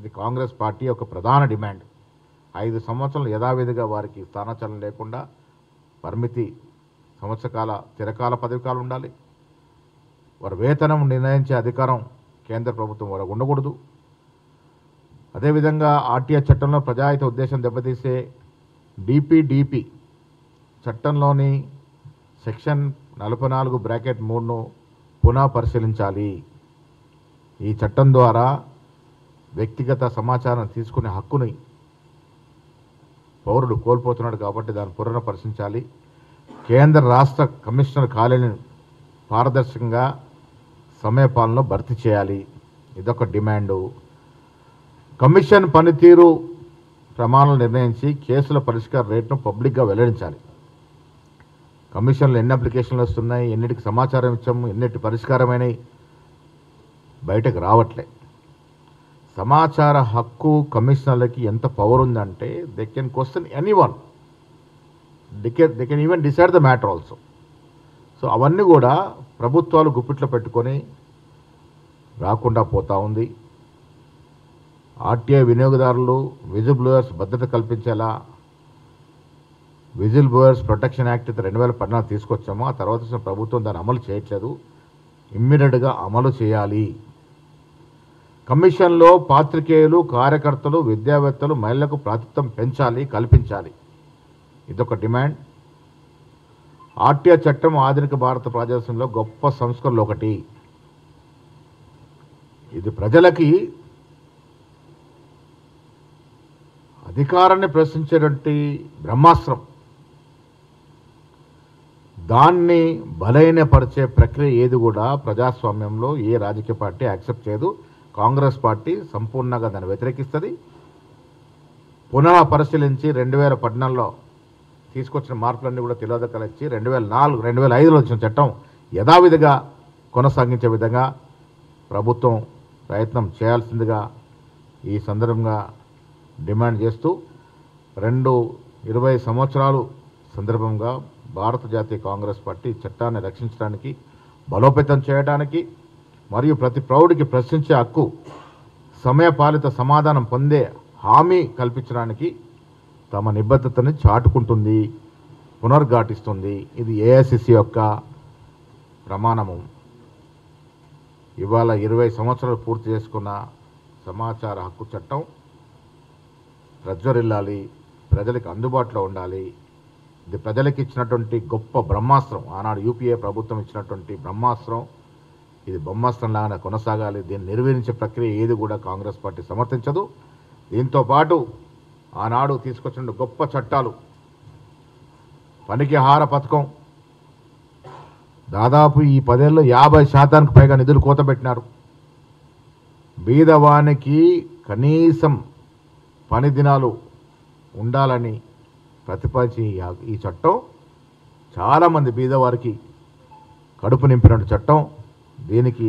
ఇది కాంగ్రెస్ పార్టీ యొక్క ప్రధాన డిమాండ్. 5 సంవత్సరాలు యథావిధిగా వారికి స్థానచలనం లేకుండా పరిమితి సంవత్సరకాల చిరకాల పదవికాలు ఉండాలి. వారి వేతనం నిర్ణయించే అధికారం కేంద్ర ప్రభుత్వం వారికి ఉండకూడదు. అదేవిధంగా ఆర్టీఐ చట్టంలో ప్రజాహిత ఉద్దేశం దెబ్బతీసే డిపిడిపి చట్టంలోని సెక్షన్ 44(3)ను పునః పరిశీలించాలి. ఈ చట్టం ద్వారా వ్యక్తిగత సమాచారం తీసుకునే హక్కుని పౌరుడు కోల్పోతున్నాడు కాబట్టి దాన్ని పునః పరిశీలించాలి. కేంద్ర రాష్ట్ర కమిషనర్ ఖాళీలను పారదర్శకంగా సమయపాలనలో భర్తీ చేయాలి. ఇదొక డిమాండు. కమిషన్ పనితీరు ప్రమాణాలు నిర్ణయించి కేసుల పరిష్కార రేటును పబ్లిక్గా వెల్లడించాలి. కమిషన్లు ఎన్ని అప్లికేషన్లు వస్తున్నాయి, ఎన్నిటికి సమాచారం ఇచ్చాము, ఎన్నిటి పరిష్కారమైనవి బయటకు రావట్లే. సమాచార హక్కు కమిషనర్లకి ఎంత పవర్ ఉందంటే they can question anyone, they can even decide the matter also. So అవన్నీ కూడా ప్రభుత్వాలు గుప్పిట్లో పెట్టుకొని రాకుండా పోతూ ఉంది. ఆర్టీఐ వినియోగదారులు విజిల్ బ్లోయర్స్ భద్రత కల్పించేలా విజిల్ బ్లోయర్స్ ప్రొటెక్షన్ యాక్ట్ 2014 తీసుకొచ్చాము. ఆ తర్వాత ప్రభుత్వం దాన్ని అమలు చేయట్లేదు. ఇమ్మీడియట్గా అమలు చేయాలి. కమిషన్లో పాత్రికేయులు, కార్యకర్తలు, విద్యావేత్తలు, మహిళలకు ప్రాతినిధ్యం పెంచాలి, కల్పించాలి. ఇదొక డిమాండ్. ఆర్టీఐ చట్టం ఆధునిక భారత ప్రజాస్వామ్యంలో గొప్ప సంస్కరణలు ఒకటి. ఇది ప్రజలకి అధికారాన్ని ప్రశ్నించేటువంటి బ్రహ్మాస్త్రం. దాన్ని బలహీనపరిచే ప్రక్రియ ఏది కూడా ప్రజాస్వామ్యంలో ఏ రాజకీయ పార్టీ యాక్సెప్ట్ చేయదు. కాంగ్రెస్ పార్టీ సంపూర్ణంగా దాన్ని వ్యతిరేకిస్తుంది. పునః పరిశీలించి 2014లో తీసుకొచ్చిన మార్పులన్నీ కూడా తిలోదకాలు ఇచ్చి 2004, 2005లో వచ్చిన చట్టం యథావిధిగా కొనసాగించే విధంగా ప్రభుత్వం ప్రయత్నం చేయాల్సిందిగా ఈ సందర్భంగా డిమాండ్ చేస్తూ 20 సంవత్సరాలు సందర్భంగా భారత జాతీయ కాంగ్రెస్ పార్టీ చట్టాన్ని రక్షించడానికి, బలోపేతం చేయడానికి మరియు ప్రతి ప్రౌఢికి ప్రశ్నించే హక్కు, సమయపాలిత సమాధానం పొందే హామీ కల్పించడానికి తమ నిబద్ధతని చాటుకుంటుంది, పునర్ఘాటిస్తుంది. ఇది ఏఐసిసి యొక్క ప్రమాణము. ఇవాళ 20 సంవత్సరాలు పూర్తి చేసుకున్న సమాచార హక్కు చట్టం ప్రజ్వరిల్లాలి, ప్రజలకు అందుబాటులో ఉండాలి. ఇది ప్రజలకు ఇచ్చినటువంటి గొప్ప బ్రహ్మాస్త్రం. ఆనాడు యూపీఏ ప్రభుత్వం ఇచ్చినటువంటి బ్రహ్మాస్త్రం. ఇది బ్రహ్మాస్త్రంలాగా కొనసాగాలి. దీన్ని నిర్వహించే ప్రక్రియ ఏది కూడా కాంగ్రెస్ పార్టీ సమర్థించదు. దీంతో పాటు ఆనాడు తీసుకొచ్చిన గొప్ప చట్టాలు, పనికి ఆహార పథకం, దాదాపు ఈ 10 ఏళ్ళలో 50% పైగా నిధులు కోతపెట్టినారు. బీదవానికి కనీసం పని దినాలు ఉండాలని ప్రతిపాదించి ఈ చట్టం చాలామంది బీదవారికి కడుపు నింపిన చట్టం. దీనికి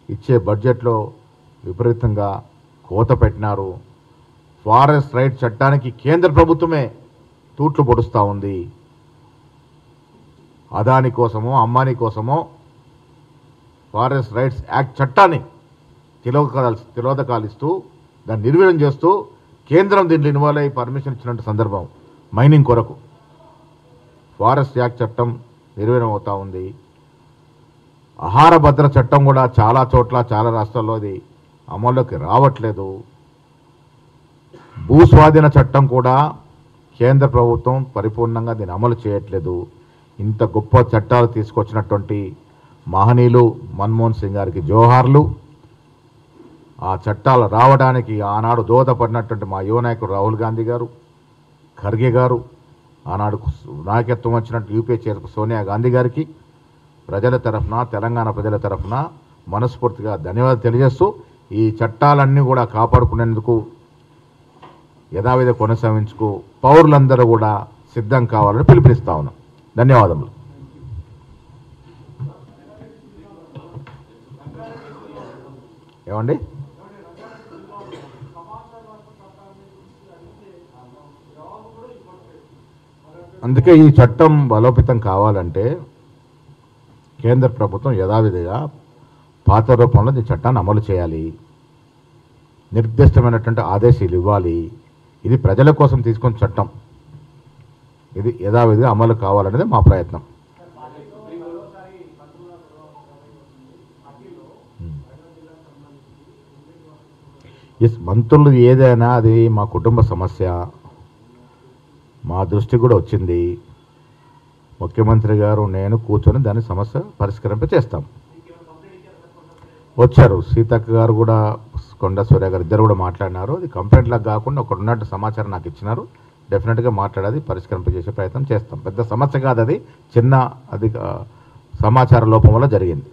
ఇచ్చే బడ్జెట్లో విపరీతంగా కోత పెట్టినారు. ఫారెస్ట్ రైట్ చట్టానికి కేంద్ర ప్రభుత్వమే తూట్లు పొడుస్తూ ఉంది. అదాని కోసమో అంబానీ కోసమో ఫారెస్ట్ రైట్స్ యాక్ట్ చట్టాన్ని తిలోదకాలు ఇస్తూ దాన్ని నిర్వీర్యం చేస్తూ కేంద్రం దీంట్లో ఇన్వాల్వ్ అయ్యి పర్మిషన్ ఇచ్చినట్టు సందర్భం. మైనింగ్ కొరకు ఫారెస్ట్ యాక్ట్ చట్టం నిర్వీర్యం అవుతూ ఉంది. ఆహార భద్రత చట్టం కూడా చాలా చోట్ల చాలా రాష్ట్రాల్లో అది అమల్లోకి రావట్లేదు. భూస్వాధీన చట్టం కూడా కేంద్ర ప్రభుత్వం పరిపూర్ణంగా దీన్ని అమలు చేయట్లేదు. ఇంత గొప్ప చట్టాలు తీసుకొచ్చినటువంటి మహనీయులు మన్మోహన్ సింగ్ గారికి జోహార్లు. ఆ చట్టాలు రావడానికి ఆనాడు దోహదపడినటువంటి మా యువ నాయకుడు రాహుల్ గాంధీ గారు, ఖర్గే గారు, ఆనాడు నాయకత్వం వచ్చినట్టు యూపీఏ చైర్మన్ సోనియా గాంధీ గారికి ప్రజల తరఫున, తెలంగాణ ప్రజల తరఫున మనస్ఫూర్తిగా ధన్యవాదాలు తెలియజేస్తూ ఈ చట్టాలన్నీ కూడా కాపాడుకునేందుకు యథావిధి కొనసాగించుకు పౌరులందరూ కూడా సిద్ధం కావాలని పిలుపునిస్తా ఉన్నాం. ధన్యవాదములు. ఏమండి? అందుకే ఈ చట్టం బలోపేతం కావాలంటే కేంద్ర ప్రభుత్వం యథావిధిగా పాత రూపంలో ఈ చట్టాన్ని అమలు చేయాలి. నిర్దిష్టమైనటువంటి ఆదేశాలు ఇవ్వాలి. ఇది ప్రజల కోసం తీసుకున్న చట్టం, ఇది యథావిధిగా అమలు కావాలనేది మా ప్రయత్నం. ఎస్, మంత్రులు ఏదైనా అది మా కుటుంబ సమస్య, మా దృష్టి కూడా వచ్చింది. ముఖ్యమంత్రి గారు నేను కూర్చొని దాని సమస్య పరిష్కరింప చేస్తాం. వచ్చారు, సీతక్క గారు కూడా, కొండ సూర్య గారు ఇద్దరు కూడా మాట్లాడినారు. అది కంప్లైంట్లకు కాకుండా ఒకటి ఉన్నట్టు సమాచారం నాకు ఇచ్చినారు. డెఫినెట్గా మాట్లాడేది పరిష్కరింప చేసే ప్రయత్నం చేస్తాం. పెద్ద సమస్య కాదు, అది చిన్న అది సమాచార లోపం వల్ల జరిగింది.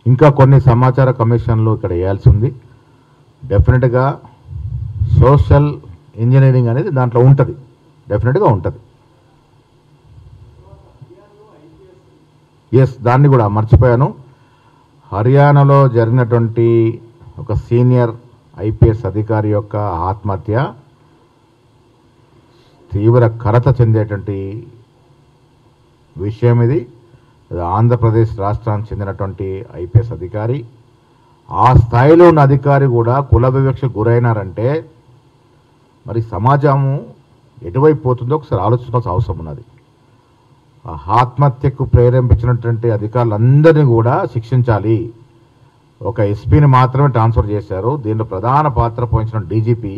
ఇంకా కొన్ని సమాచార కమిషన్లు ఇక్కడ వేయాల్సి ఉంది. డెఫినెట్గా సోషల్ ఇంజనీరింగ్ అనేది దాంట్లో ఉంటుంది, డెఫినెట్గా ఉంటుంది. ఎస్, దాన్ని కూడా మర్చిపోయాను. హర్యానాలో జరిగినటువంటి ఒక సీనియర్ ఐపీఎస్ అధికారి యొక్క ఆత్మహత్య తీవ్ర కలత చెందేటువంటి విషయం ఇది. ఆంధ్రప్రదేశ్ రాష్ట్రానికి చెందినటువంటి ఐపీఎస్ అధికారి, ఆ స్థాయిలో ఉన్న అధికారి కూడా కుల వివక్షకు గురైనారంటే మరి సమాజము ఎటువైపు పోతుందో ఒకసారి ఆలోచించాల్సిన అవసరం ఉన్నది. ఆత్మహత్యకు ప్రేరేపించినటువంటి అధికారులందరినీ కూడా శిక్షించాలి. ఒక ఎస్పీని మాత్రమే ట్రాన్స్ఫర్ చేశారు. దీనిలో ప్రధాన పాత్ర పోషించిన డీజీపీ,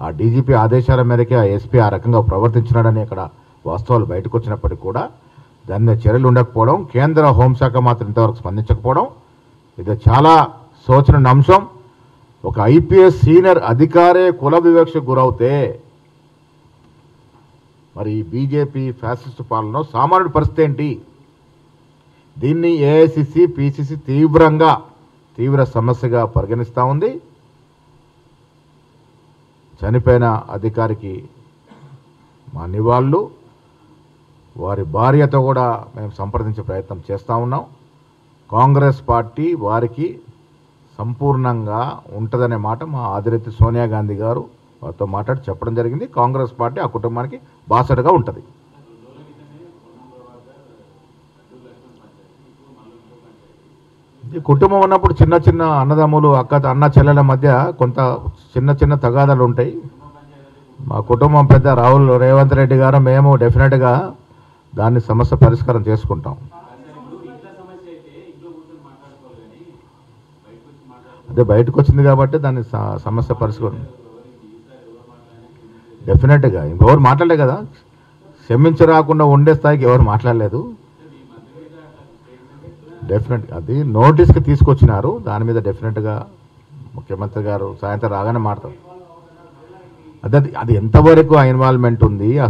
ఆ డీజీపీ ఆదేశాల మేరకే ఆ ఎస్పీ ఆ రకంగా ప్రవర్తించినాడని అక్కడ వాస్తవాలు బయటకు వచ్చినప్పటికీ కూడా దాని మీద చర్యలు ఉండకపోవడం, కేంద్ర హోంశాఖ మాత్రం ఇంతవరకు స్పందించకపోవడం, ఇది చాలా శోచనీయ అంశం. ఒక ఐపీఎస్ సీనియర్ అధికారే కుల వివక్షకు గురవుతే మరి బీజేపీ ఫ్యాసిస్ట్ పాలనలో సామాన్యుడి పరిస్థితి ఏంటి? దీన్ని ఏఐసిసి, పిసిసి తీవ్ర సమస్యగా పరిగణిస్తూ ఉంది. చనిపోయిన అధికారికి మా నివాళులు, వారి భార్యతో కూడా మేము సంప్రదించే ప్రయత్నం చేస్తూ ఉన్నాం. కాంగ్రెస్ పార్టీ వారికి సంపూర్ణంగా ఉంటుందనే మాట మా ఆదిరెత్తి సోనియా గాంధీ గారు వారితో మాట్లాడి చెప్పడం జరిగింది. కాంగ్రెస్ పార్టీ ఆ కుటుంబానికి బాసటగా ఉంటుంది. ఈ కుటుంబం ఉన్నప్పుడు చిన్న చిన్న అన్నదమ్ములు, అన్న చెల్లెల మధ్య కొంత చిన్న తగాదాలు ఉంటాయి. మా కుటుంబం పెద్ద రేవంత్ రెడ్డి గారు మేము డెఫినెట్గా దాన్ని సమస్య పరిష్కారం చేసుకుంటాం. అదే బయటకు వచ్చింది కాబట్టి దాన్ని సమస్య పరిష్కారం డెఫినెట్గా. ఇంకెవరు మాట్లాడలే కదా, క్షమించరాకుండా ఉండే స్థాయికి ఎవరు మాట్లాడలేదు. డెఫినెట్గా అది నోటీస్కి తీసుకొచ్చినారు. దాని మీద డెఫినెట్గా ముఖ్యమంత్రి గారు సాయంత్రం రాగానే మాట్లాడతారు. అది ఎంతవరకు ఆ ఇన్వాల్వ్మెంట్ ఉంది,